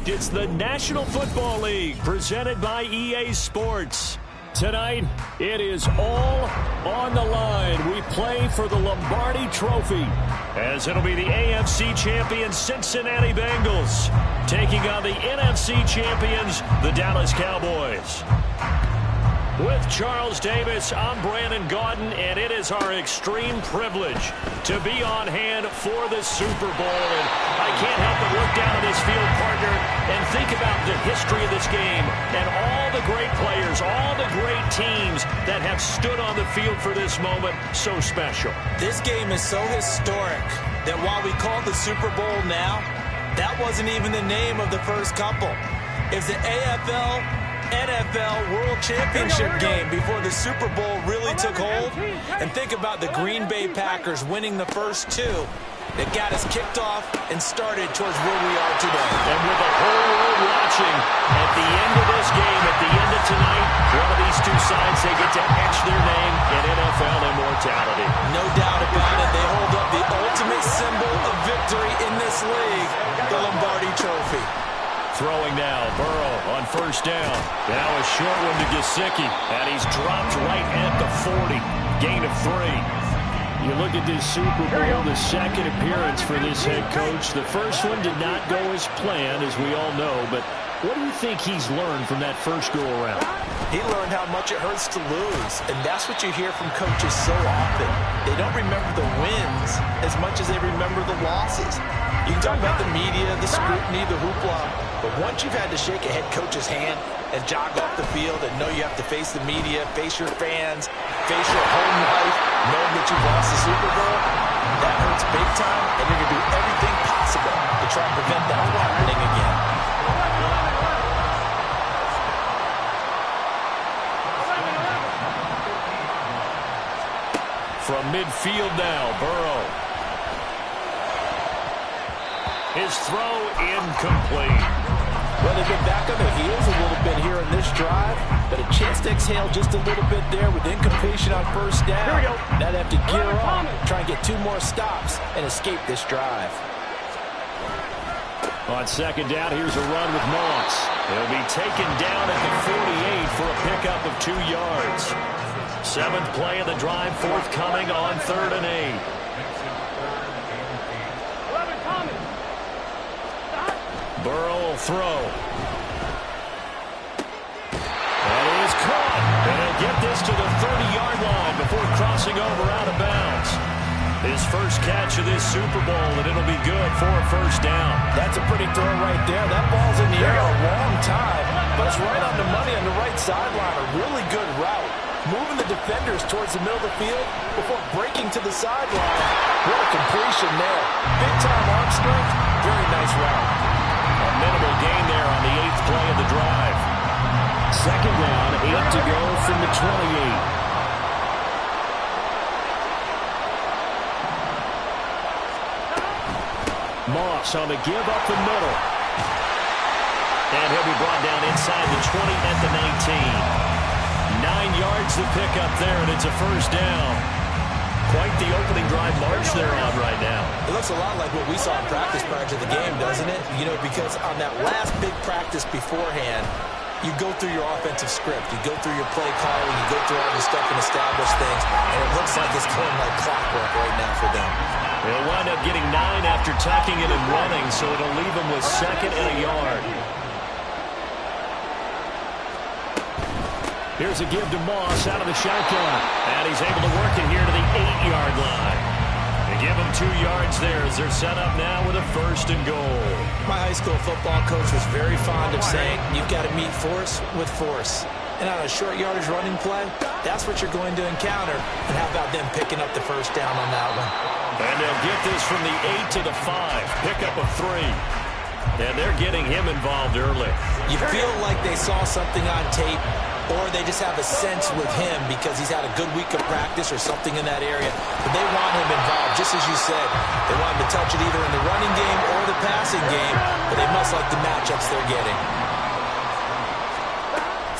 It's the National Football League presented by EA Sports. Tonight, it is all on the line. We play for the Lombardi Trophy, as it'll be the AFC champions Cincinnati Bengals taking on the NFC champions, the Dallas Cowboys. With Charles Davis, I'm Brandon Gaudin, and it is our extreme privilege to be on hand for the Super Bowl. And I can't help but look down at this field, partner, and think about the history of this game and all the great players, all the great teams that have stood on the field for this moment. So special. This game is so historic that while we call it the Super Bowl now, that wasn't even the name of the first couple. It's the NFL World Championship game before the Super Bowl really took hold. And think about the Green Bay Packers winning the first two that got us kicked off and started towards where we are today. And with the whole world watching, at the end of this game, at the end of tonight, one of these two sides, they get to etch their name in NFL immortality. No doubt about it. They hold up the ultimate symbol of victory in this league, the Lombardi Trophy. Throwing now, Burrow on first down. Now a short one to Gesicki, and he's dropped right at the 40. Gain of 3. You look at this Super Bowl, the second appearance for this head coach. The first one did not go as planned, as we all know, but what do you think he's learned from that first go-around? He learned how much it hurts to lose, and that's what you hear from coaches so often. They don't remember the wins as much as they remember the losses. You can talk about the media, the scrutiny, the hoopla, but once you've had to shake a head coach's hand and jog off the field and know you have to face the media, face your fans, face your home life, knowing that you've lost the Super Bowl, that hurts big time, and you're going to do everything possible to try and prevent that from happening again. From midfield now, Burrow. His throw incomplete. Well, they've been back on their heels a little bit here in this drive, but a chance to exhale just a little bit there with incompletion on first down. Here we go. Now they have to gear up, try and get 2 more stops, and escape this drive. On second down, here's a run with Moss. He'll be taken down at the 48 for a pickup of 2 yards. 7th play of the drive, forthcoming on 3rd and 8. Burrow will throw. And he is caught. And he'll get this to the 30-yard line before crossing over out of bounds. His first catch of this Super Bowl, and it'll be good for a first down. That's a pretty throw right there. That ball's in the air a long time, but it's right on the money on the right sideline. A really good route. Moving the defenders towards the middle of the field before breaking to the sideline. What a completion there. Big-time arm strength. Very nice route. A minimal gain there on the 8th play of the drive. Second down, 8 to go from the 28. Moss on the give up the middle. And he'll be brought down inside the 20 at the 19. 9 yards to pick up there, and it's a first down. Quite the opening drive march they're on right now. It looks a lot like what we saw in practice prior to the game, doesn't it? You know, because on that last big practice beforehand, you go through your offensive script. You go through your play calling. You go through all the stuff and establish things. And it looks like it's going like clockwork right now for them. They'll wind up getting 9 after tucking it and running, so it'll leave them with 2nd and a yard. Here's a give to Moss out of the shotgun. And he's able to work it here to the 8-yard line. They give him 2 yards there as they're set up now with a 1st and goal. My high school football coach was very fond of saying, you've got to meet force with force. And on a short yardage running play, that's what you're going to encounter. And how about them picking up the 1st down on that one? And they'll get this from the 8 to the 5. Pickup of 3. And they're getting him involved early. You feel like they saw something on tape, or they just have a sense with him because he's had a good week of practice or something in that area. But they want him involved, just as you said. They want him to touch it either in the running game or the passing game, but they must like the matchups they're getting.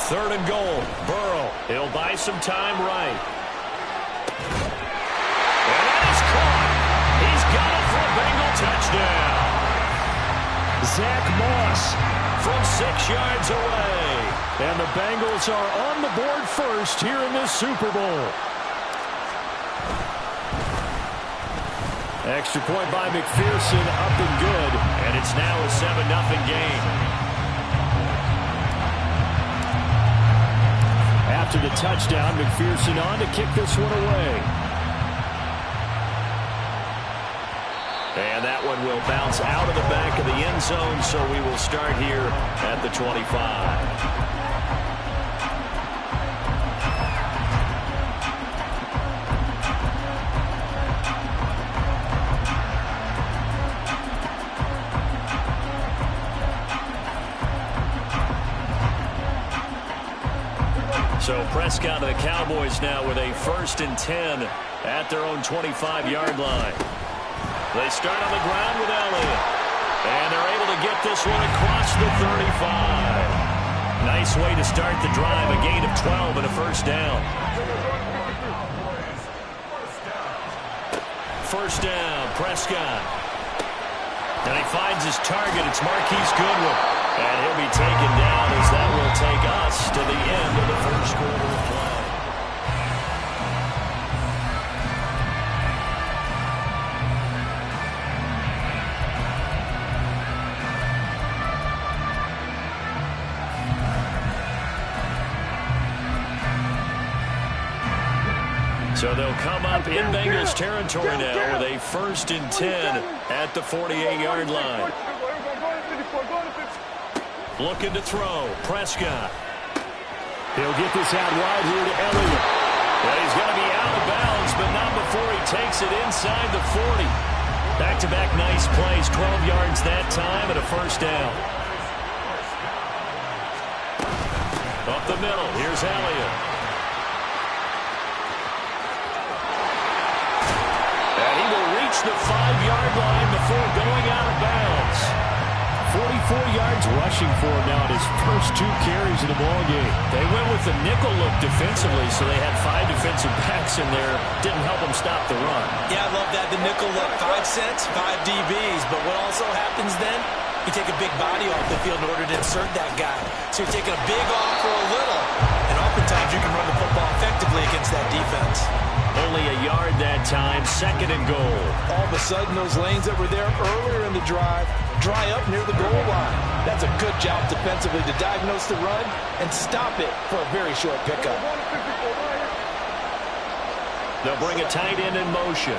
3rd and goal. Burrow. He'll buy some time right. And that is caught. He's got it for a Bengal touchdown. Zach Moss from 6 yards away. And the Bengals are on the board first here in this Super Bowl. Extra point by McPherson, up and good. And it's now a 7-0 game. After the touchdown, McPherson on to kick this one away. And that one will bounce out of the back of the end zone, so we will start here at the 25. So Prescott of the Cowboys now with a 1st and 10 at their own 25-yard line. They start on the ground with Elliott. And they're able to get this one across the 35. Nice way to start the drive. A gain of 12 and a 1st down. 1st down, Prescott. And he finds his target. It's Marquise Goodwin. And he'll be taken down as that will take us to the end of the 1st quarter of play. So they'll come up in Bengals territory now with a 1st and 10 at the 48-yard line. Looking to throw. Prescott. He'll get this out wide here to Elliott. Well, he's going to be out of bounds, but not before he takes it inside the 40. Back-to-back nice plays. 12 yards that time and a 1st down. Up the middle. Here's Elliott. And he will reach the 5-yard line before going out of bounds. 44 yards rushing for him now in his first 2 carries of the ballgame. They went with the nickel look defensively, so they had 5 defensive backs in there. Didn't help them stop the run. Yeah, I love that. The nickel look, 5 cents, 5 DBs. But what also happens then, you take a big body off the field in order to insert that guy. So you're taking a big off for a little. And oftentimes you can run the football effectively against that defense. Only a yard that time, 2nd and goal. All of a sudden, those lanes that were there earlier in the drive dry up near the goal line. That's a good job defensively to diagnose the run and stop it for a very short pickup. They'll bring a tight end in motion.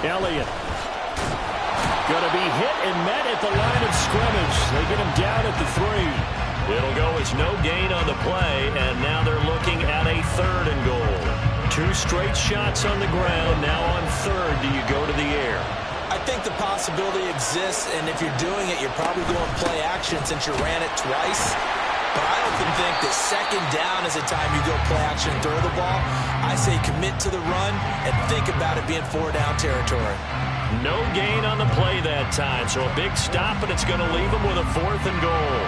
Elliott. Going to be hit and met at the line of scrimmage. They get him down at the 3. It'll go as no gain on the play, and now they're looking at a 3rd and goal. 2 straight shots on the ground. Now on 3rd, do you go to the air? I think the possibility exists, and if you're doing it, you're probably going play action since you ran it twice. But I often think that 2nd down is the time you go play action and throw the ball. I say commit to the run and think about it being 4-down territory. No gain on the play that time, so a big stop, and it's going to leave them with a 4th and goal.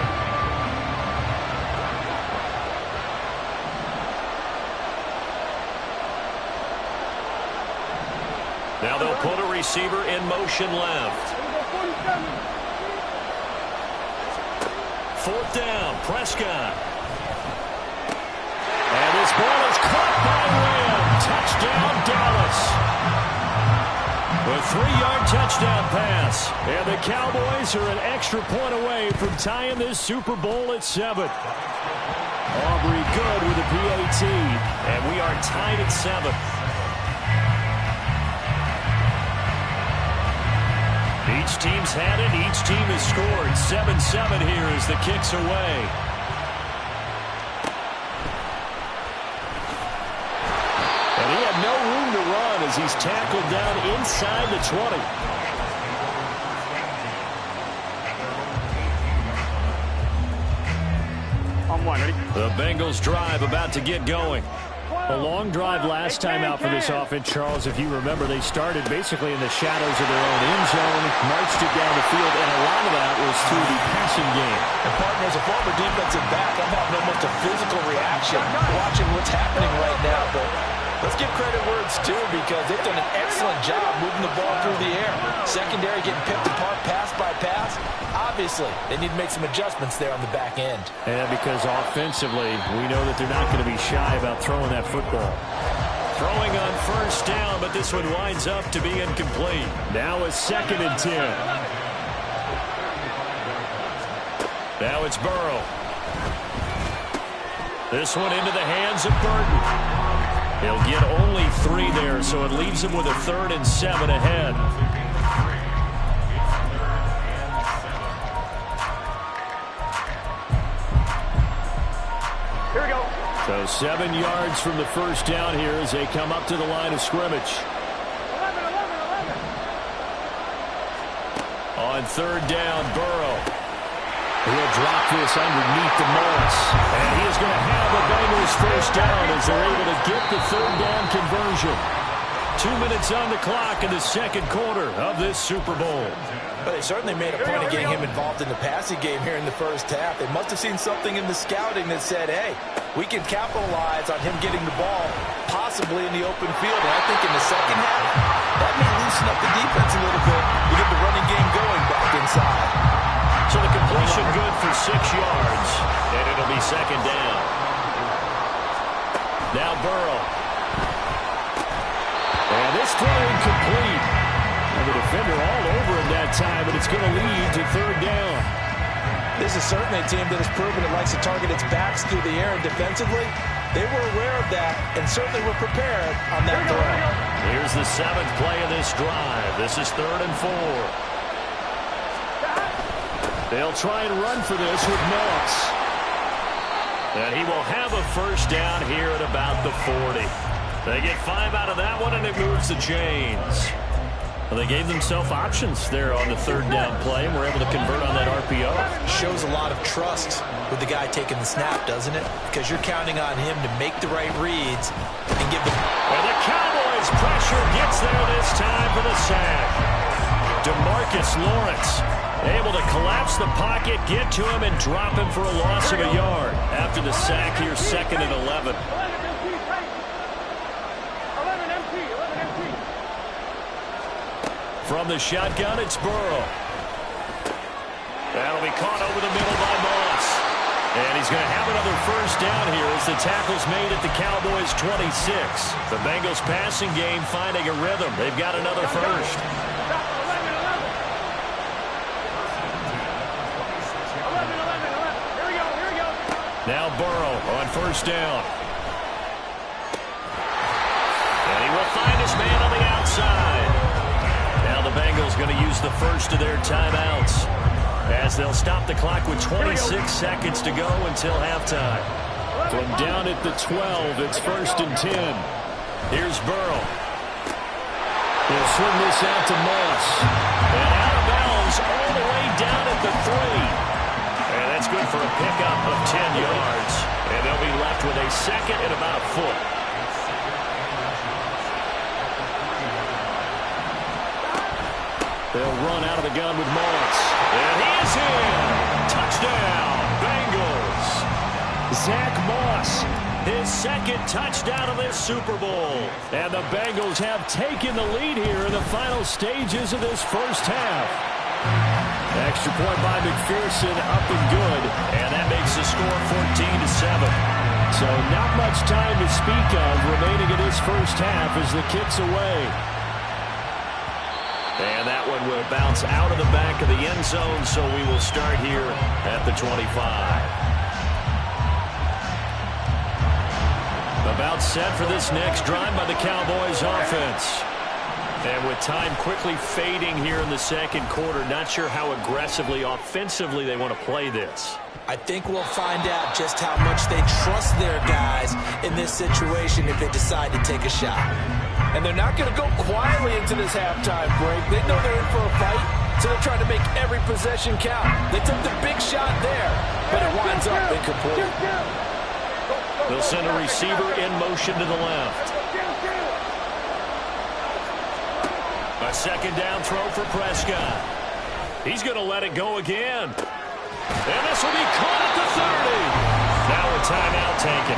Now they'll put a receiver in motion left. 4th down, Prescott. And this ball is caught by Lamb. Touchdown, Dallas. A 3-yard touchdown pass. And the Cowboys are an extra point away from tying this Super Bowl at 7. Aubrey good with a PAT. And we are tied at 7. Each team's had it. Each team has scored. 7-7 here as the kick's away. And he had no room to run as he's tackled down inside the 20. On one, ready? The Bengals drive about to get going. A long drive last time out for this offense, Charles. If you remember, they started basically in the shadows of their own end zone, marched it down the field, and a lot of that was through the passing game. And partner, as a former defensive back, I'm having almost a physical reaction watching what's happening right now. But let's give credit where it's due because they've done an excellent job moving the ball through the air. Secondary getting picked apart pass by pass. Obviously, they need to make some adjustments there on the back end. And because offensively, we know that they're not going to be shy about throwing that football. Throwing on first down, but this one winds up to be incomplete. Now a 2nd and 10. Now it's Burrow. This one into the hands of Burton. He'll get only 3 there, so it leaves him with a 3rd and 7 ahead. Here we go. So 7 yards from the first down here as they come up to the line of scrimmage. 11. On 3rd down, Burrow. He'll drop this underneath the Morris. And he is going to have a Bengals first down as they're able to get the 3rd down conversion. 2 minutes on the clock in the 2nd quarter of this Super Bowl. But they certainly made a point of getting him involved in the passing game here in the first half. They must have seen something in the scouting that said, hey, we can capitalize on him getting the ball possibly in the open field. And I think in the second half, that may loosen up the defense a little bit to get the running game going back inside. So the completion good for 6 yards, and it'll be 2nd down. Now Burrow. And this throw incomplete. And the defender all over him that time, but it's going to lead to 3rd down. This is certainly a team that has proven it likes to target its backs through the air, and defensively, they were aware of that and certainly were prepared on that throw. Here's the 7th play of this drive. This is 3rd and 4. They'll try and run for this with Moss. And he will have a first down here at about the 40. They get 5 out of that one, and it moves the chains. Well, they gave themselves options there on the 3rd down play and were able to convert on that RPO. Shows a lot of trust with the guy taking the snap, doesn't it? Because you're counting on him to make the right reads and give them. And the Cowboys pressure gets there this time for the sack. DeMarcus Lawrence able to collapse the pocket, get to him, and drop him for a loss of a yard. After the sack here, 2nd and 11. From the shotgun, it's Burrow. That'll be caught over the middle by Moss. And he's going to have another first down here as the tackle's made at the Cowboys' 26. The Bengals passing game finding a rhythm. They've got another first. Now Burrow on first down. And he will find his man on the outside. Now the Bengals going to use the first of their timeouts as they'll stop the clock with 26 seconds to go until halftime. From down at the 12, it's 1st and 10. Here's Burrow. He'll swing this out to Moss. And out of bounds all the way down at the 3. And that's good for a pickup of 10 yards. And they'll be left with a 2nd and about a foot. They'll run out of the gun with Moss. And he is in. Touchdown, Bengals. Zach Moss, his 2nd touchdown of this Super Bowl. And the Bengals have taken the lead here in the final stages of this first half. Extra point by McPherson, up and good. And that makes the score 14-7. So not much time to speak of remaining in this first half as the kick's away. And that one will bounce out of the back of the end zone, so we will start here at the 25. About set for this next drive by the Cowboys offense. And with time quickly fading here in the second quarter, not sure how aggressively, offensively they want to play this. I think we'll find out just how much they trust their guys in this situation if they decide to take a shot. And they're not going to go quietly into this halftime break. They know they're in for a fight, so they're trying to make every possession count. They took the big shot there, but it winds up incomplete. They'll send a receiver in motion to the left. A second down throw for Prescott. He's going to let it go again. And this will be caught at the 30. Now a timeout taken.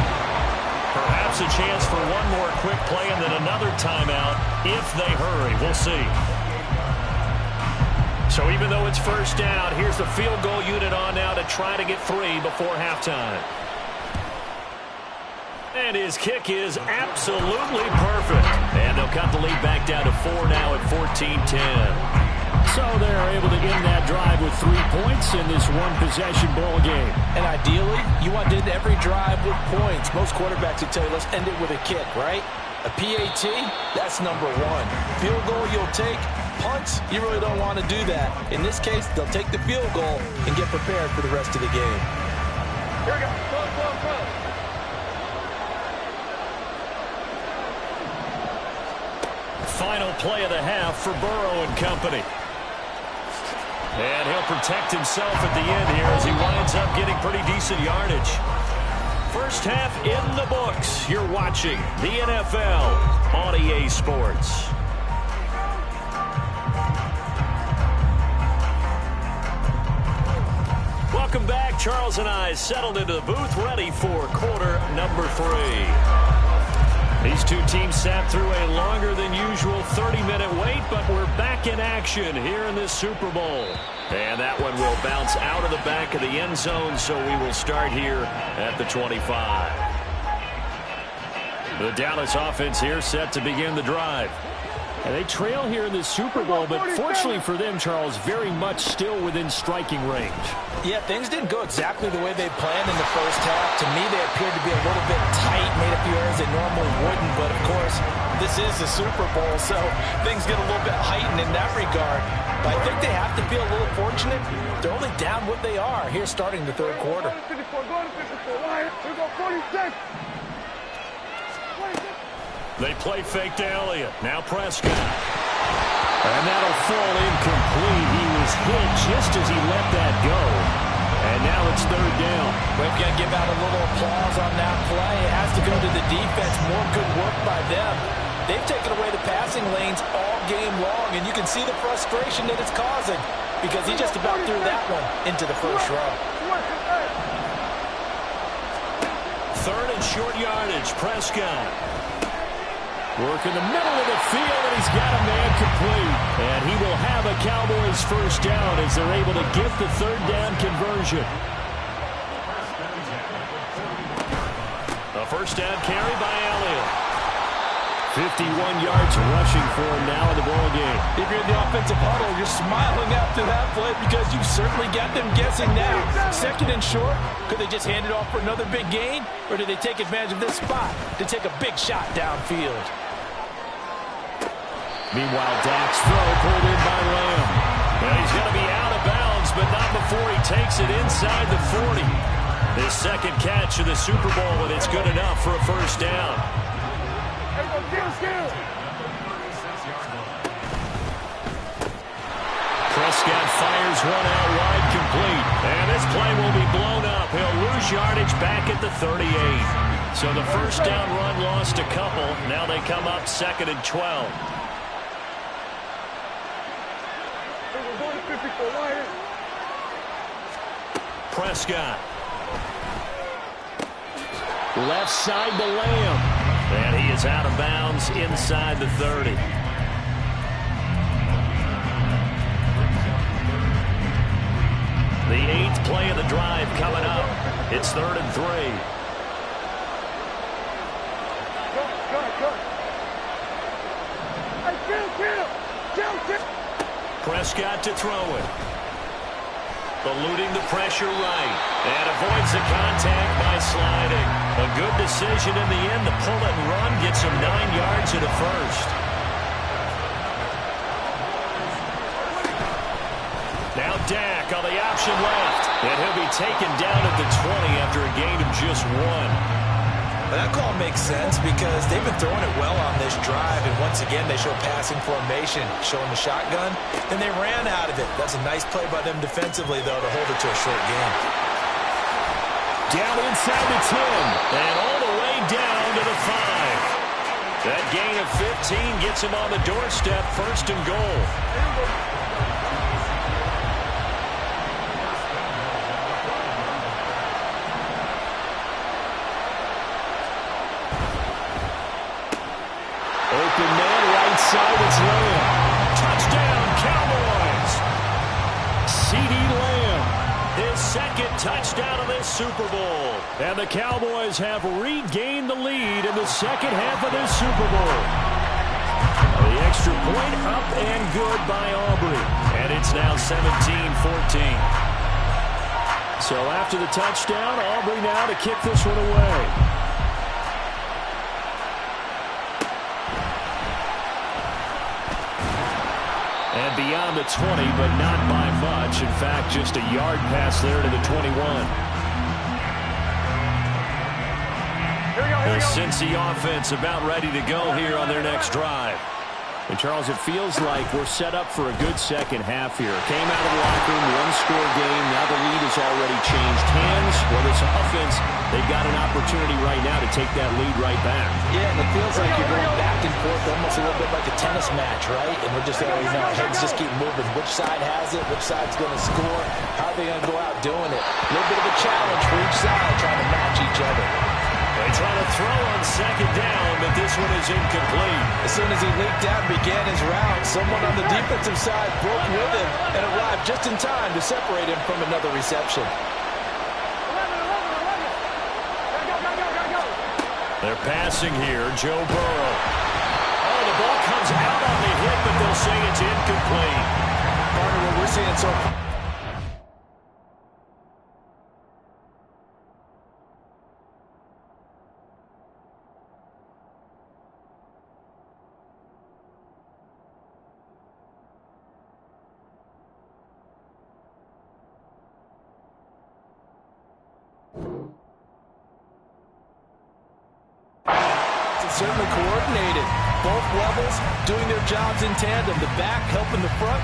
Perhaps a chance for one more quick play and then another timeout if they hurry. We'll see. So even though it's first down, here's the field goal unit on now to try to get 3 before halftime. And his kick is absolutely perfect. And they'll cut the lead back down to 4 now at 14-10. So they're able to end that drive with 3 points in this one-possession ball game. And ideally, you want to end every drive with points. Most quarterbacks would tell you, let's end it with a kick, right? A PAT, that's number 1. Field goal you'll take. Punts, you really don't want to do that. In this case, they'll take the field goal and get prepared for the rest of the game. Here we go. Go. Final play of the half for Burrow and company. And he'll protect himself at the end here as he winds up getting pretty decent yardage. First half in the books. You're watching the NFL on EA Sports. Welcome back. Charles and I settled into the booth, ready for quarter number 3. These two teams sat through a longer than usual 30-minute wait, but we're back in action here in this Super Bowl. And that one will bounce out of the back of the end zone, so we will start here at the 25. The Dallas offense here set to begin the drive. And they trail here in this Super Bowl, but fortunately for them, Charles, very much still within striking range. Yeah, things didn't go exactly the way they planned in the first half. To me, they appeared to be a little bit tight, made a few errors they normally wouldn't. But, of course, this is the Super Bowl, so things get a little bit heightened in that regard. But I think they have to feel a little fortunate. They're only down what they are here starting the third quarter. Go to 54. Here we go, 46. They play fake to Elliott. Now Prescott. And that'll fall incomplete. He was hit just as he let that go. And now it's third down. We've got to give out a little applause on that play. It has to go to the defense. More good work by them. They've taken away the passing lanes all game long, and you can see the frustration that it's causing because he just about threw that one into the first row. Third and short yardage. Prescott. Work in the middle of the field, and he's got a man complete. And he will have a Cowboys first down as they're able to get the third down conversion. A first down carry by Elliott. 51 yards rushing for him now in the ball game. If you're in the offensive huddle, you're smiling after that play because you certainly got them guessing now. Second and short, could they just hand it off for another big gain? Or do they take advantage of this spot to take a big shot downfield? Meanwhile, Dak's throw pulled in by Lamb. And he's going to be out of bounds, but not before he takes it inside the 40. His second catch of the Super Bowl, and it's good enough for a first down. Prescott fires one out wide, complete. And this play will be blown up. He'll lose yardage back at the 38. So the first down run lost a couple. Now they come up second and 12. Prescott. Left side to Lamb. And he is out of bounds inside the 30. The 8th play of the drive coming up. It's 3rd and 3. Prescott to throw it. Eluding the pressure right. And avoids the contact by sliding. A good decision in the end to pull it and run. Gets him 9 yards and a first. Now Dak on the option left. And he'll be taken down at the 20 after a gain of just 1. That call makes sense because they've been throwing it well on this drive, and once again they show passing formation, showing the shotgun, and they ran out of it. That's a nice play by them defensively, though, to hold it to a short game. Down inside the 10, and all the way down to the 5. That gain of 15 gets him on the doorstep, 1st and goal. Open man, right side, it's Lamb. Touchdown, Cowboys! C.D. Lamb, his 2nd touchdown of this Super Bowl. And the Cowboys have regained the lead in the 2nd half of this Super Bowl. The extra point up and good by Aubrey. And it's now 17-14. So after the touchdown, Aubrey now to kick this one away. And beyond the 20, but not by much. In fact, just a yard pass there to the 21. The Cincy offense about ready to go here on their next drive. And, Charles, it feels like we're set up for a good second half here. Came out of the locker room, one-score game. Now the lead has already changed hands. Well, this offense, they've got an opportunity right now to take that lead right back. Yeah, and it feels like you're going back and forth almost a little bit like a tennis match, right? And we're just already know heads just keep moving. Which side has it? Which side's going to score? How are they going to go out doing it? A little bit of a challenge for each side trying to match each other. They try to throw on 2nd down, but this one is incomplete. As soon as he leaked out and began his route, someone on the defensive side broke with him and arrived just in time to separate him from another reception. They're passing here, Joe Burrow. Oh, the ball comes out on the hit, but they'll say it's incomplete. Partner, what we're seeing so far. Certainly coordinated. Both levels doing their jobs in tandem. The back helping the front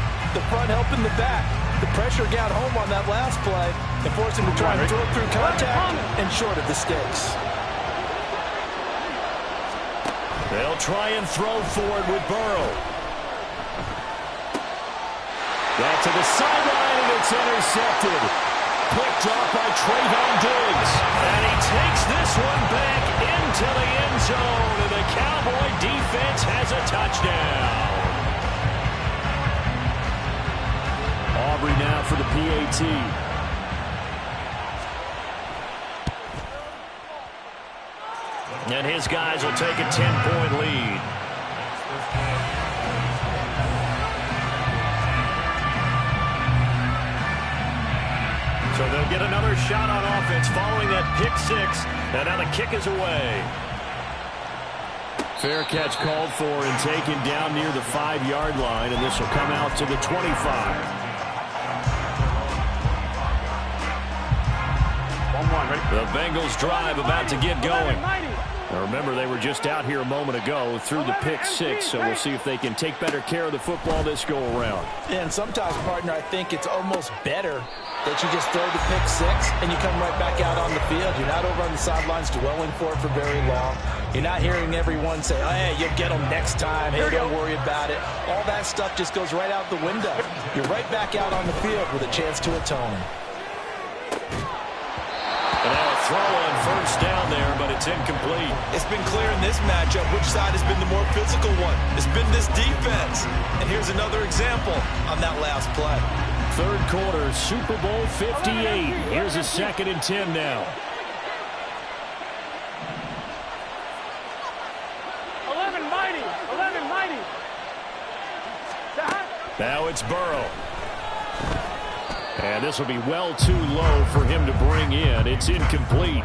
helping the back. The pressure got home on that last play and forced him to try and throw through contact and short of the sticks. They'll try and throw forward with Burrow. Back to the sideline, and it's intercepted. Picked off by Trayvon Diggs. And he takes this one back into the end zone. And the Cowboy defense has a touchdown. Aubrey now for the PAT. And his guys will take a 10-point lead. So they'll get another shot on offense following that pick 6. And now the kick is away. Fair catch called for and taken down near the 5-yard line. And this will come out to the 25. The Bengals drive about to get going. Now remember, they were just out here a moment ago through the pick 6, so we'll see if they can take better care of the football this go-around. And sometimes, partner, I think it's almost better that you just throw the pick 6 and you come right back out on the field. You're not over on the sidelines dwelling for it for very long. You're not hearing everyone say, oh, hey, you'll get them next time. Hey, don't worry about it. All that stuff just goes right out the window. You're right back out on the field with a chance to atone. And now a throw on 1st down there, but it's incomplete. It's been clear in this matchup which side has been the more physical one. It's been this defense. And here's another example on that last play. 3rd quarter, Super Bowl 58. Here's a 2nd and 10 now. 11 mighty. Now it's Burrow. And this will be well too low for him to bring in. It's incomplete.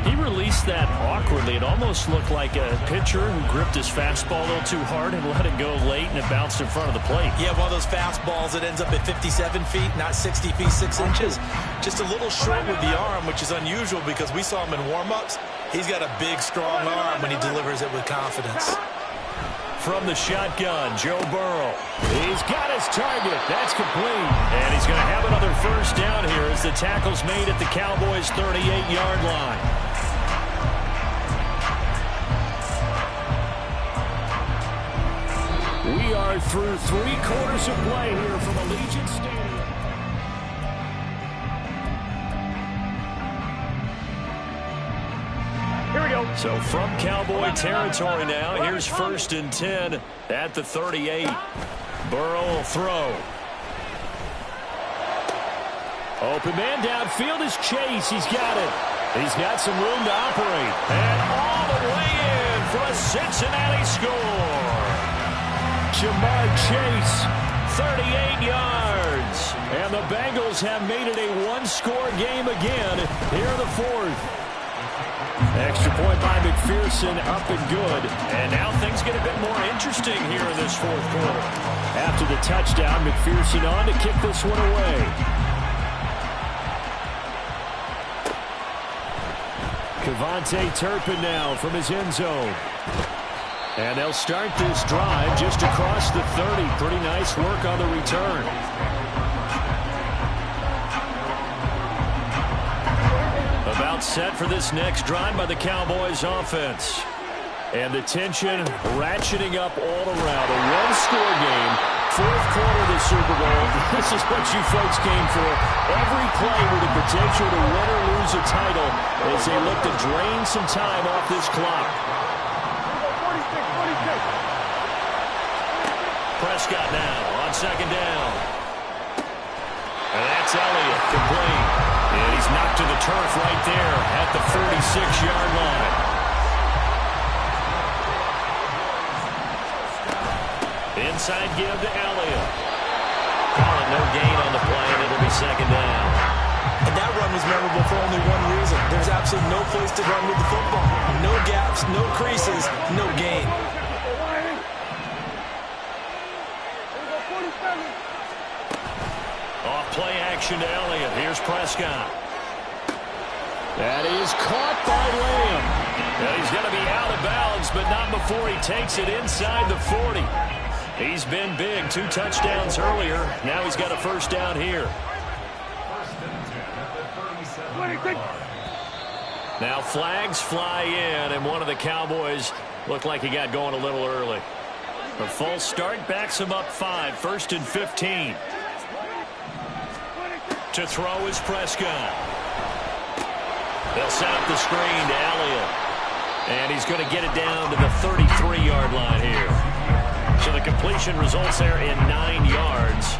He released that awkwardly. It almost looked like a pitcher who gripped his fastball a little too hard and let it go late, and it bounced in front of the plate. Yeah, one of those fastballs that ends up at 57 feet, not 60 feet, 6 inches. Just a little short with the arm, which is unusual because we saw him in warm-ups. He's got a big, strong arm when he delivers it with confidence. From the shotgun, Joe Burrow. He's got his target. That's complete. And he's going to have another first down here as the tackle's made at the Cowboys' 38-yard line. We are through 3 quarters of play here from Allegiant Stadium. Here we go. So from Cowboy territory now, here's 1st and 10 at the 38. Burrow will throw. Open man downfield is Chase. He's got it. He's got some room to operate. And all the way in for a Cincinnati score. Jamar Chase, 38 yards. And the Bengals have made it a one-score game again here in the 4th. Extra point by McPherson, up and good. And now things get a bit more interesting here in this 4th quarter. After the touchdown, McPherson on to kick this one away. Kevontae Turpin now from his end zone. And they'll start this drive just across the 30. Pretty nice work on the return. About set for this next drive by the Cowboys offense. And the tension ratcheting up all around. A one-score game. 4th quarter of the Super Bowl. This is what you folks came for. Every play with the potential to win or lose a title as they look to drain some time off this clock. 46. Prescott now on 2nd down. And that's Elliott, complete. And he's knocked to the turf right there at the 46-yard line. Inside give to Elliott. Calling no gain on the play, and it'll be 2nd down. And that run was memorable for only one reason. There's absolutely no place to run with the football. No gaps, no creases, no gain. Off play action to Elliott. Here's Prescott. That is caught by Lamb. And he's going to be out of bounds, but not before he takes it inside the 40. He's been big. 2 touchdowns earlier. Now he's got a first down here. Now flags fly in, and one of the Cowboys looked like he got going a little early. A false start backs him up 5. 1st and 15. To throw is Prescott. They'll set up the screen to Elliott. And he's going to get it down to the 33-yard line here. So the completion results there in 9 yards.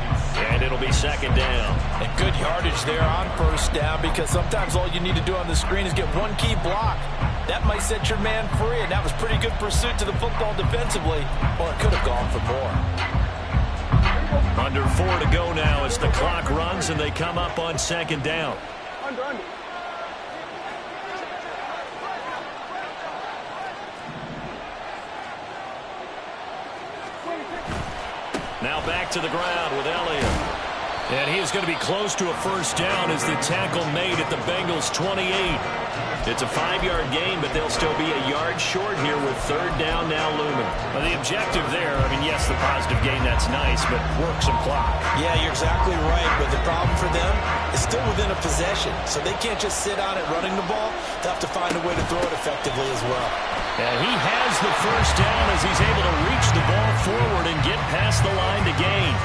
And it'll be 2nd down. And good yardage there on 1st down, because sometimes all you need to do on the screen is get one key block. That might set your man free, and that was pretty good pursuit to the football defensively. Well, it could have gone for more. Under 4 to go now as the clock runs and they come up on 2nd down. Under. Now back to the ground with Elliott. And he is going to be close to a first down as the tackle made at the Bengals' 28. It's a 5-yard gain, but they'll still be a yard short here with 3rd down now looming. Well, the objective there, I mean, yes, the positive gain, that's nice, but work some clock. Yeah, you're exactly right, but the problem for them is still within a possession, so they can't just sit on it running the ball. They'll have to find a way to throw it effectively as well. And he has the first down as he's able to reach the ball forward and get past the line to gain.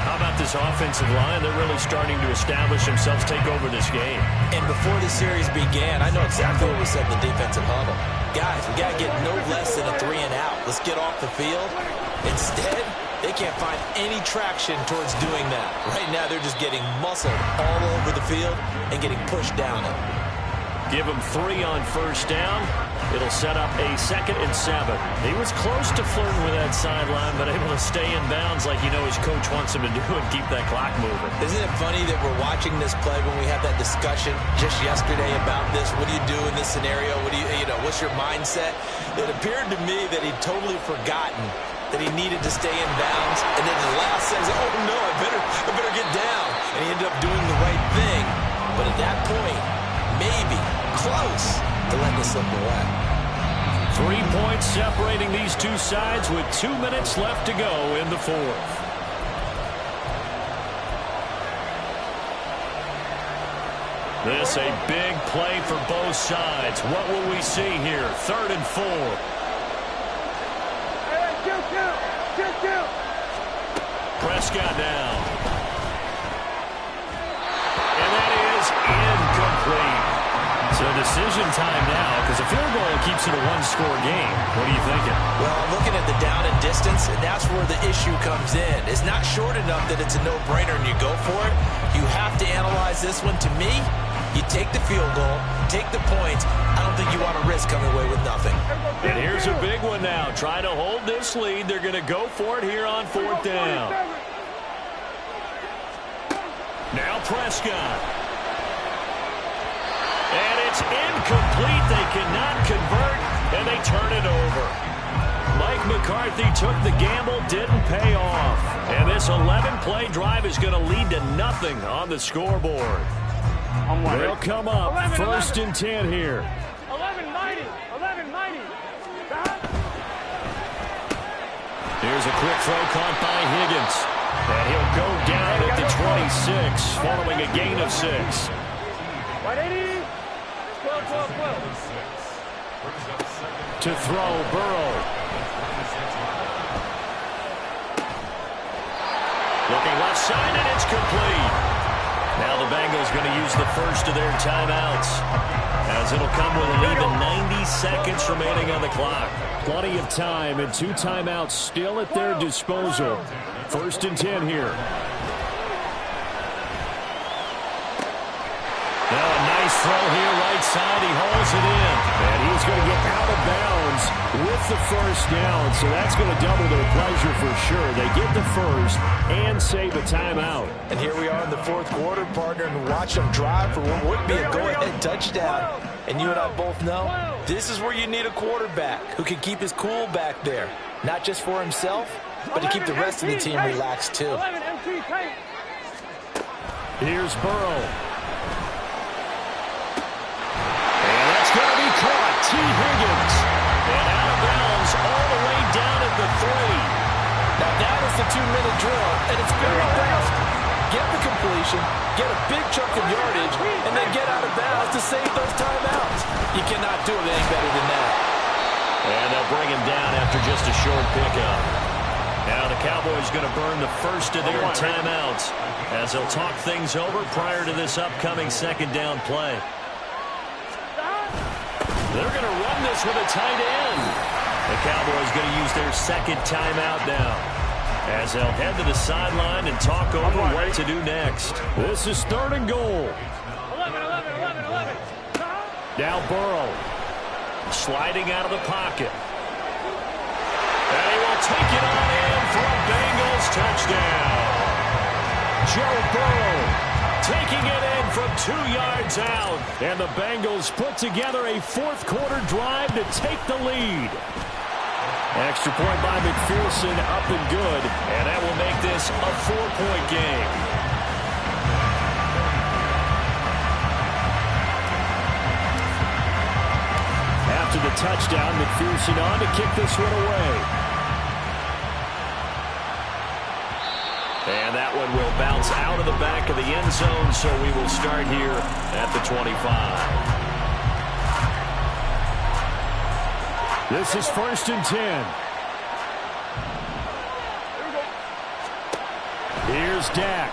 How about this offensive line? They're really starting to establish themselves, take over this game. And before the series began, I know exactly what we said in the defensive huddle. Guys, we got to get no less than a 3-and-out. Let's get off the field. Instead, they can't find any traction towards doing that. Right now, they're just getting muscled all over the field and getting pushed down it. Give him 3 on first down. It'll set up a 2nd and 7. He was close to flirting with that sideline, but able to stay in bounds like you know his coach wants him to do and keep that clock moving. Isn't it funny that we're watching this play when we had that discussion just yesterday about this? What do you do in this scenario? What do you know, what's your mindset? It appeared to me that he'd totally forgotten that he needed to stay in bounds, and then the last says, oh no, I better get down. And he ended up doing the right thing. But at that point, maybe close to letting it slip away. 3 points separating these two sides with 2 minutes left to go in the 4th. This a big play for both sides. What will we see here? 3rd and 4. Kill. Prescott down. And that is incomplete. So decision time now, because a field goal keeps it a one-score game. What are you thinking? Well, I'm looking at the down and distance, and that's where the issue comes in. It's not short enough that it's a no-brainer and you go for it. You have to analyze this one. To me, you take the field goal, take the points. I don't think you want to risk coming away with nothing. And here's a big one now. Trying to hold this lead. They're going to go for it here on 4th down. Now Prescott. And it's incomplete. They cannot convert, and they turn it over. Mike McCarthy took the gamble, didn't pay off. And this 11-play drive is going to lead to nothing on the scoreboard. They'll come up 1st and 10 here. 11-90. Here's a quick throw caught by Higgins. And he'll go down at the 26 following a gain of 6. 180. 12. To throw, Burrow. Looking left side, and it's complete. Now the Bengals going to use the first of their timeouts, as it'll come with an even 90 seconds remaining on the clock. Plenty of time, and 2 timeouts still at their disposal. 1st and 10 here. Now a nice throw here, right side. He hauls it in. And he's going to get out of bounds with the first down. So that's going to double their pleasure for sure. They get the first and save a timeout. And here we are in the 4th quarter, partner, and watch them drive for what would be a go-ahead touchdown. And you and I both know this is where you need a quarterback who can keep his cool back there. Not just for himself, but to keep the rest of the team relaxed too. Here's Burrow. Going to be caught. T. Higgins. And out of bounds all the way down at the 3. Now that is the 2-minute drill, and it's very fast. Get the completion, get a big chunk of yardage, and then get out of bounds to save those timeouts. You cannot do it any better than that. And they'll bring him down after just a short pickup. Now the Cowboys going to burn the first of their timeouts as they'll talk things over prior to this upcoming 2nd down play. They're going to run this with a tight end. The Cowboys going to use their 2nd timeout now, as they'll head to the sideline and talk over what to do next. This is 3rd and goal. 11. Now Burrow sliding out of the pocket. And he will take it on in for a Bengals touchdown. Joe Burrow taking it in from 2 yards out. And the Bengals put together a 4th quarter drive to take the lead. Extra point by McPherson, up and good. And that will make this a 4-point game. After the touchdown, McPherson on to kick this one away. And that one will bounce out of the back of the end zone, so we will start here at the 25. This is 1st and 10. Here's Dak.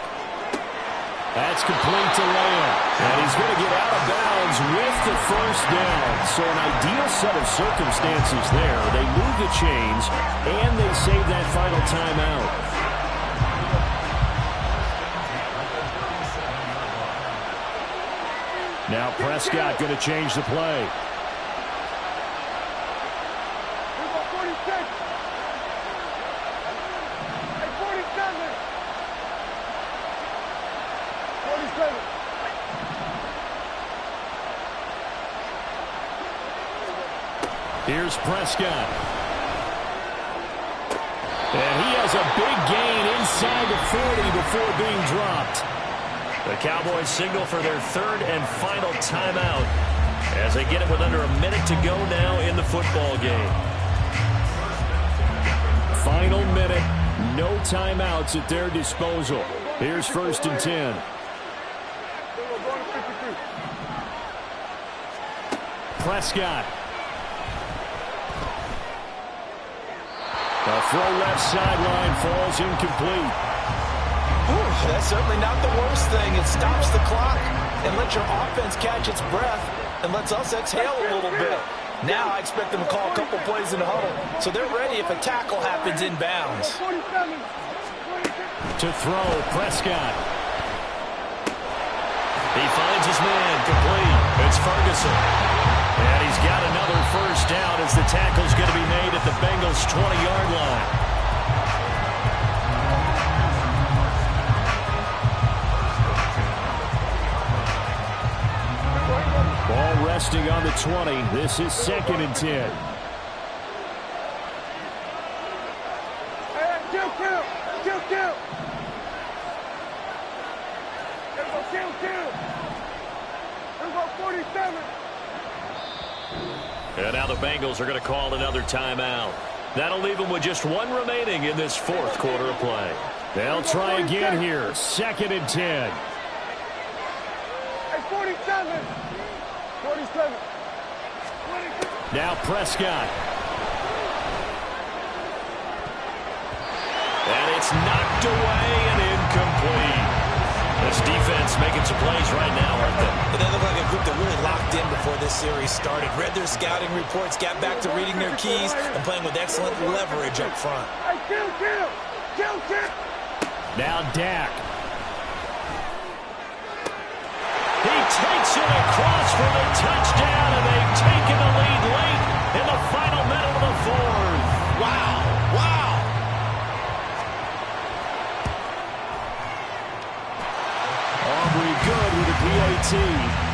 That's complete to Lamb. And he's going to get out of bounds with the first down. So an ideal set of circumstances there. They move the chains, and they save that final timeout. Now Prescott going to change the play. Here's Prescott. And he has a big gain inside the 40 before being dropped. The Cowboys signal for their third and final timeout as they get it with under a minute to go now in the football game. Final minute, no timeouts at their disposal. Here's 1st and 10. Prescott. The throw left sideline falls incomplete. That's certainly not the worst thing. It stops the clock and lets your offense catch its breath and lets us exhale a little bit. Now I expect them to call a couple plays in the huddle, so they're ready if a tackle happens inbounds. To throw, Prescott. He finds his man, complete. It's Ferguson. And he's got another first down as the tackle's going to be made at the Bengals' 20-yard line. Ball resting on the 20. This is 2nd and 10. And now the Bengals are going to call another timeout. That'll leave them with just one remaining in this 4th quarter of play. They'll try again here. 2nd and 10. 47. Now Prescott. And it's knocked away and incomplete. This defense making some plays right now, aren't they? They look like a group that really locked in before this series started. Read their scouting reports, got back to reading their keys, and playing with excellent leverage up front. Now Dak. He takes it across for the touchdown, and they've taken the lead late in the final minute of the 4th. Wow. Wow. Aubrey good with a PAT.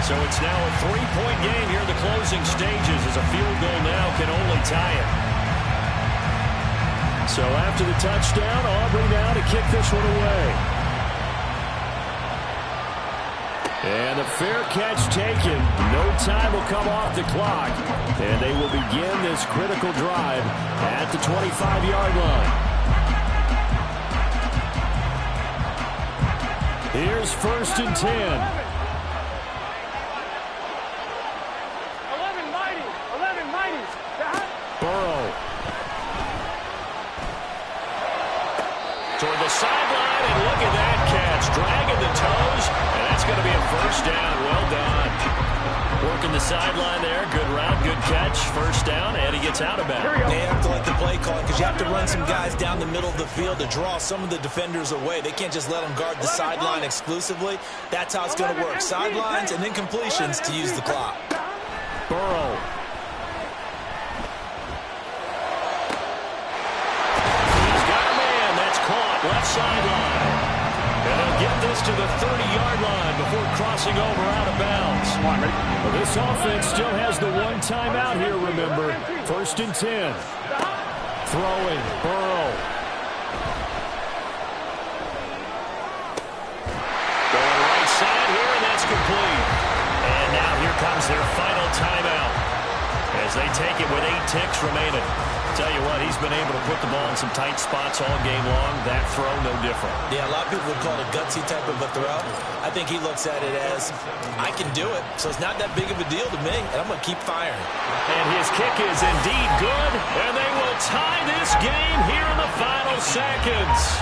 So it's now a 3-point game here in the closing stages as a field goal now can only tie it. So after the touchdown, Aubrey now to kick this one away. And a fair catch taken. No time will come off the clock. And they will begin this critical drive at the 25-yard line. Here's 1st and 10. 11 mighty. Burrow. Toward the sideline, and look at that catch. Dragging the toes, and that's going to be a first down. Well done. Working the sideline there. Good route, good catch. First down, and he gets out of bounds. They have to let the play call because you have to run some guys down the middle of the field to draw some of the defenders away. They can't just let them guard the sideline exclusively. That's how it's going to work. Sidelines and then completions to use the clock. Burrow. Left sideline. And they'll get this to the 30-yard line before crossing over out of bounds. Well, this offense still has the one timeout here, remember. 1st and 10. Throwing, Burrow. Going right side here, and that's complete. And now here comes their final timeout as they take it with 8 ticks remaining. Tell you what, he's been able to put the ball in some tight spots all game long. That throw, no different. Yeah, a lot of people would call it a gutsy type of a throw. I think he looks at it as, I can do it, so it's not that big of a deal to me, and I'm going to keep firing. And his kick is indeed good, and they will tie this game here in the final seconds.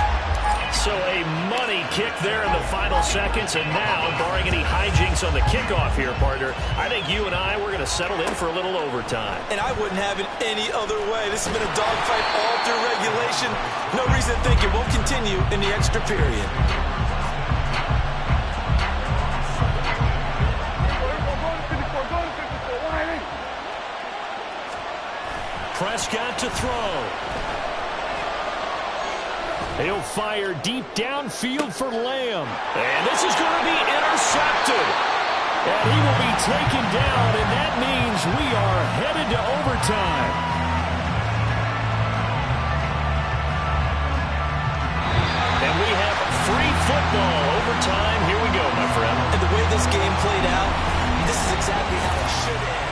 So a money kick there in the final seconds, and now, barring any hijinks on the kickoff here, partner, I think you and I, we're going to settle in for a little overtime. And I wouldn't have it any other way. This has been a dogfight all through regulation. No reason to think it won't continue in the extra period. Prescott to throw. He'll fire deep downfield for Lamb. And this is going to be intercepted. And he will be taken down, and that means we are headed to overtime. And we have free football overtime. Here we go, my friend. And the way this game played out, this is exactly how it should end.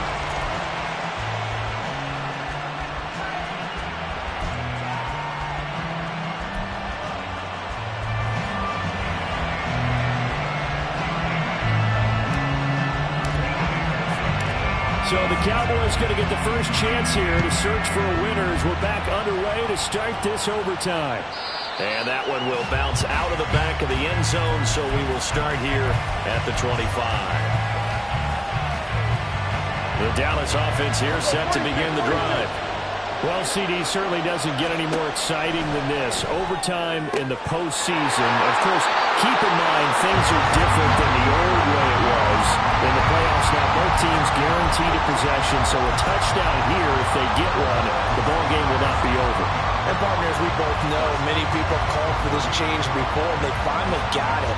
So the Cowboys going to get the first chance here to search for a winner as we're back underway to start this overtime. And that one will bounce out of the back of the end zone, so we will start here at the 25. The Dallas offense here set to begin the drive. Well, CD certainly doesn't get any more exciting than this. Overtime in the postseason. Of course, keep in mind things are different than the old way it was. In the playoffs now, both teams guaranteed a possession, so a touchdown here, if they get one, the ball game will not be over. And partners, we both know many people called for this change before, and they finally got it.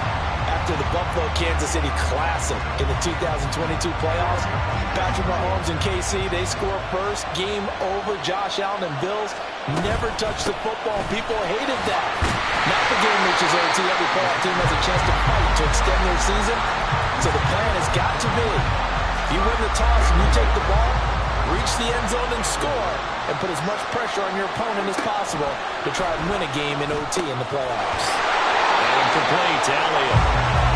After the Buffalo-Kansas City Classic in the 2022 playoffs, Patrick Mahomes and KC, they score first. Game over. Josh Allen and Bills never touched the football. People hated that. Not the game reaches OT. Every playoff team has a chance to fight to extend their season. So the plan has got to be, if you win the toss and you take the ball, reach the end zone and score, and put as much pressure on your opponent as possible to try and win a game in OT in the playoffs. And complete to Elliott.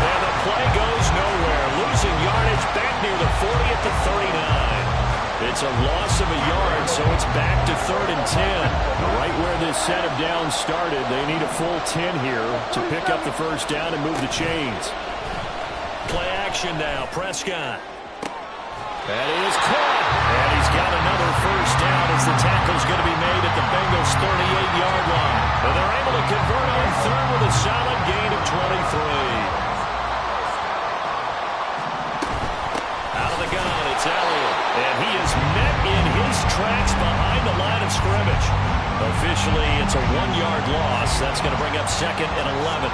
And the play goes nowhere. Losing yardage back near the 40 at the 39. It's a loss of a yard, so it's back to 3rd and 10. Right where this set of downs started, they need a full 10 here to pick up the first down and move the chains. Play action now, Prescott. That is caught. And he's got another first down as the tackle's going to be made at the Bengals' 38-yard line. And they're able to convert on 3rd with a solid gain of 23. Out of the gun, it's Elliott. And he is met in his tracks behind the line of scrimmage. Officially, it's a 1-yard loss. That's going to bring up 2nd and 11.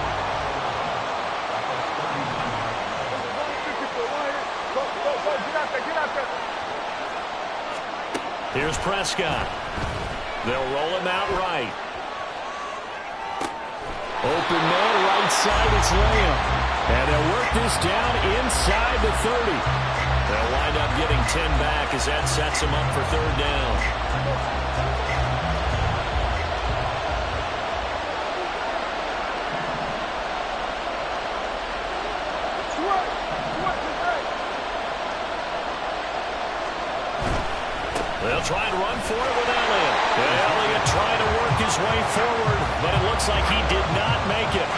Here's Prescott. They'll roll him out right. Open man, right side, it's Lamb. And they'll work this down inside the 30. They'll wind up getting 10 back as that sets them up for 3rd down. They'll try and run for it with Elliott. And Elliott trying to work his way forward, but it looks like he did not make it.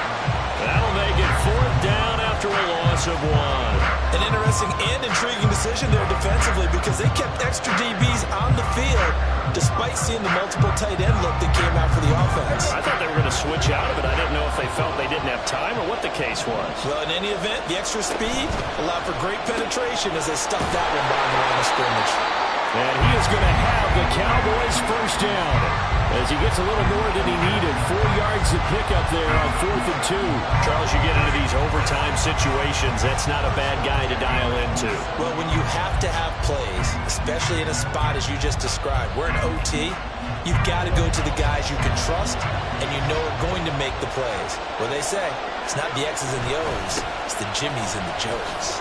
That'll make it 4th down after a loss of 1. An interesting and intriguing decision there defensively because they kept extra DBs on the field despite seeing the multiple tight end look that came out for the offense. I thought they were going to switch out of it. I didn't know if they felt they didn't have time or what the case was. Well, in any event, the extra speed allowed for great penetration as they stuffed that one behind the line of scrimmage. And he is going to have the Cowboys' first down as he gets a little more than he needed. 4 yards to pick up there on 4th and 2. Charles, you get into these overtime situations, that's not a bad guy to dial into. Well, when you have to have plays, especially in a spot as you just described, we're in OT, you've got to go to the guys you can trust and you know are going to make the plays. Well, they say, it's not the X's and the O's, it's the Jimmies and the Joes.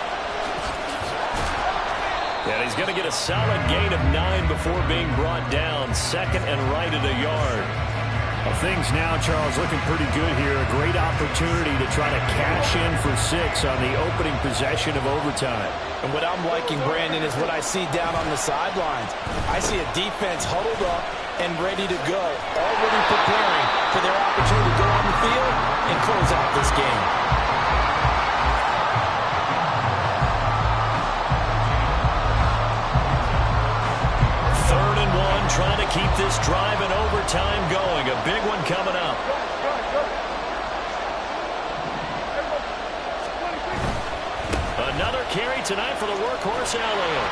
And he's going to get a solid gain of 9 before being brought down. 2nd and right at a yard. Well, things now, Charles, looking pretty good here. A great opportunity to try to cash in for 6 on the opening possession of overtime. And what I'm liking, Brandon, is what I see down on the sidelines. I see a defense huddled up and ready to go, already preparing for their opportunity to go on the field and close out this game. Trying to keep this drive in overtime going. A big one coming up. Another carry tonight for the workhorse Elliott.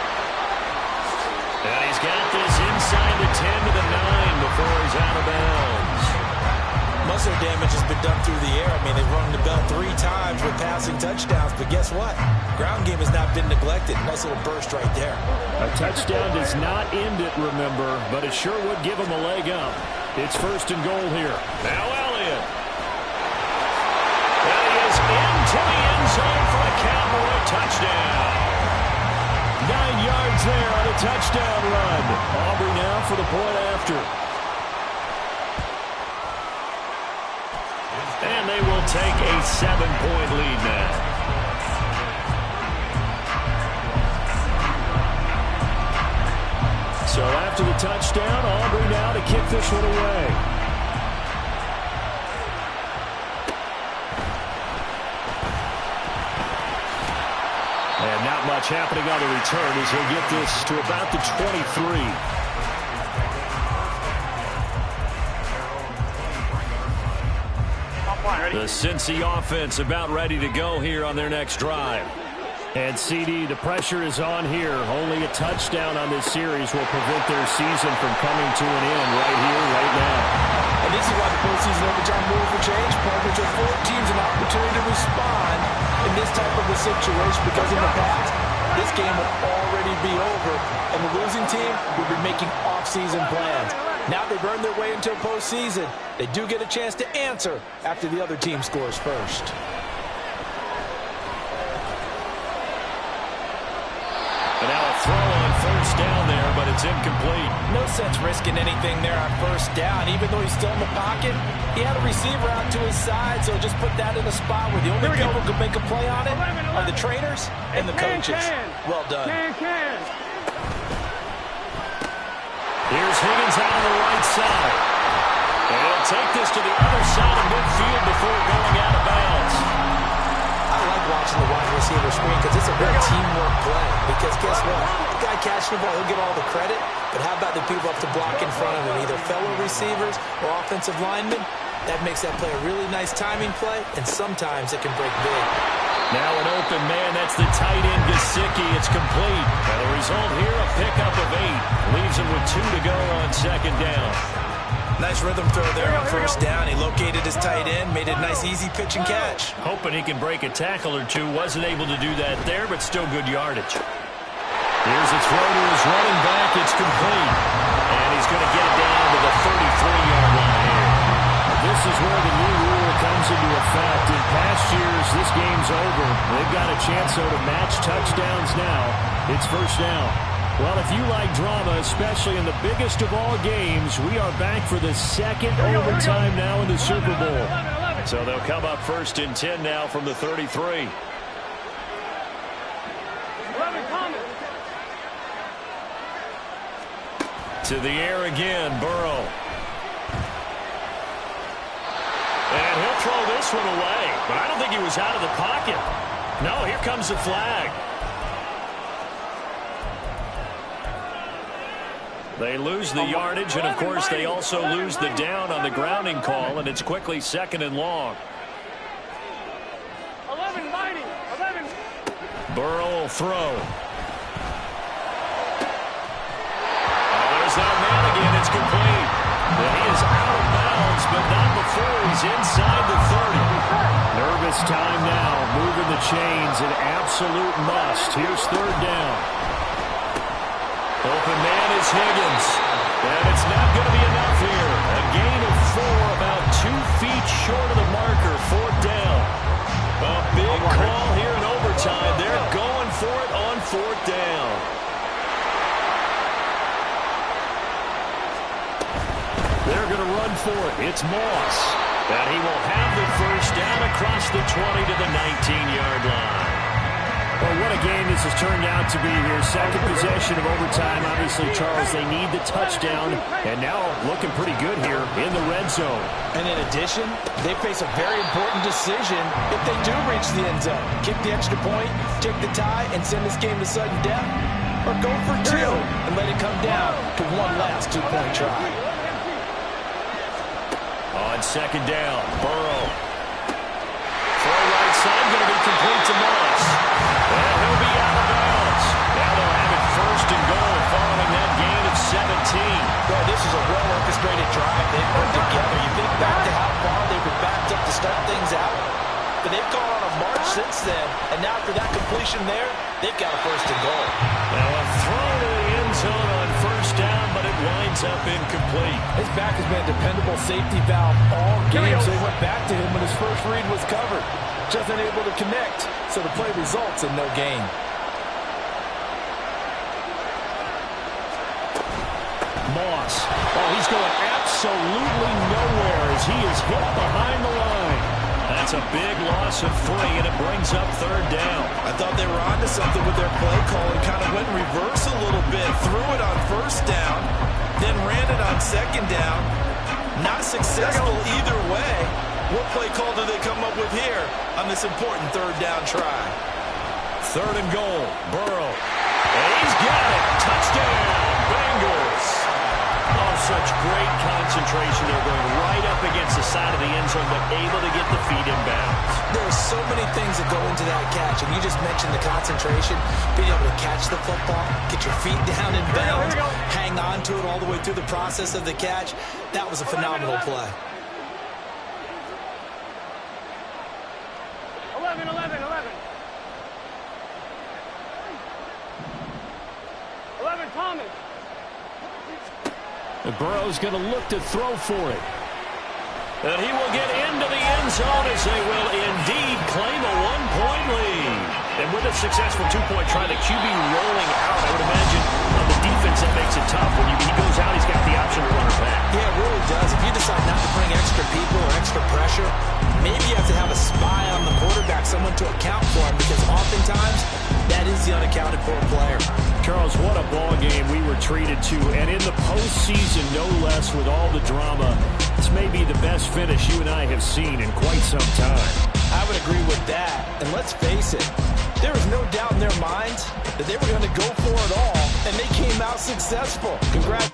And he's got this inside the 10 to the 9 before he's out of bounds. Muscle damage has been done through the air. I mean, they've rung the bell 3 times with passing touchdowns, but guess what? Ground game has not been neglected. Nice little burst right there. A touchdown does not end it, remember, but it sure would give him a leg up. It's 1st and goal here. Now Elliott. And he is into the end zone for a Cowboy touchdown. 9 yards there on a touchdown run. Aubrey now for the point after. And they will take a 7-point lead now. So after the touchdown, Aubrey now to kick this one away. And not much happening on the return as he'll get this to about the 23. The Cincy offense about ready to go here on their next drive. And CD, the pressure is on here. Only a touchdown on this series will prevent their season from coming to an end right here, right now. And this is why the postseason overtime rule for change partners with 4 teams an opportunity to respond in this type of a situation, because in the past, this game would already be over, and the losing team would be making off-season plans. Now they've earned their way into a postseason. They do get a chance to answer after the other team scores first. And now a throw on 1st down there, but it's incomplete. No sense risking anything there on 1st down. Even though he's still in the pocket, he had a receiver out to his side, so just put that in a spot where the only people who can make a play on it are the trainers and the coaches. Well done. Here's Higgins out on the right side. And he'll take this to the other side of midfield before going out of bounds. I like watching the wide receiver screen because it's a real teamwork play. Because guess what? The guy catching the ball, he'll get all the credit. But how about the people up to block in front of him, either fellow receivers or offensive linemen? That makes that play a really nice timing play, and sometimes it can break big. Now an open man, that's the tight end, Gesicki. It's complete. And the result here, a pickup of 8. Leaves him with 2 to go on 2nd down. Nice rhythm throw there on 1st down. He located his tight end, made it a nice easy pitch and catch. Hoping he can break a tackle or two. Wasn't able to do that there, but still good yardage. Here's a throw to his running back. It's complete. And he's going to get it down to the 33-yard line here. This is where the new rule comes into effect. In past years, this game's over. They've got a chance, though, to match touchdowns now. It's 1st down. Well, if you like drama, especially in the biggest of all games, we are back for the 2nd overtime now in the Super Bowl. So they'll come up 1st and 10 now from the 33. To the air again, Burrow. And he'll throw this one away. But I don't think he was out of the pocket. No, here comes the flag. They lose the yardage, and, of course, they also lose the down on the grounding call, and it's quickly 2nd and long. 11 mighty. 11. Burrow will throw. There's that man again. It's complete. And he is out of bounds, but not before he's inside the 30. Nervous time now. Moving the chains, an absolute must. Here's 3rd down. Open man is Higgins. And it's not going to be enough here. A gain of 4, about 2 feet short of the marker. 4th down. A big call here in overtime. They're going for it on 4th down. They're going to run for it. It's Moss. And he will have the 1st down across the 20 to the 19-yard line. Well, what a game this has turned out to be here. 2nd possession of overtime. Obviously, Charles, they need the touchdown. And now looking pretty good here in the red zone. And in addition, they face a very important decision if they do reach the end zone. Kick the extra point, take the tie, and send this game to sudden death. Or go for 2 and let it come down to one last 2-point try. On 2nd down, Burrow. Throw right side, going to be complete to Moss. And he'll be out of bounds. Now they'll have it 1st and goal following that And now after that completion there, they've got a first and goal. Now a throw to the end zone on first down, but it winds up incomplete. His back has been a dependable safety valve all game, so he went back to him when his first read was covered. Just unable to connect, so the play results in no gain. Moss. Oh, he's going absolutely nowhere as he is hit behind the line. That's a big loss of 3, and it brings up third down. I thought they were onto something with their play call and kind of went in reverse a little bit. Threw it on first down, then ran it on second down. Not successful either way. What play call do they come up with here on this important third down try? Third and goal. Burrow. And he's got it. Touchdown, Bengals. Oh, such great concentration. They're going right up against the side of the end zone, but able to get the feet in bounds. There are so many things that go into that catch, and you just mentioned the concentration, being able to catch the football, get your feet down in bounds, hang on to it all the way through the process of the catch. That was a phenomenal play. 11. Thomas. And Burrow's going to look to throw for it. And he will get into the end zone as they will indeed claim a 1-point lead. And with a successful 2-point try, the QB rolling out, I would imagine on the defense that makes it tough. When he goes out, he's got the option to run or pass. Yeah, it really does. If you decide not to bring extra people or extra pressure, maybe you have to have a spy on the quarterback, someone to account for him, because oftentimes that is the unaccounted for player. Charles, what a ball game we were treated to, and in the postseason, no less, with all the drama. This may be the best finish you and I have seen in quite some time. I would agree with that, and let's face it, there was no doubt in their minds that they were going to go for it all, and they came out successful. Congrats.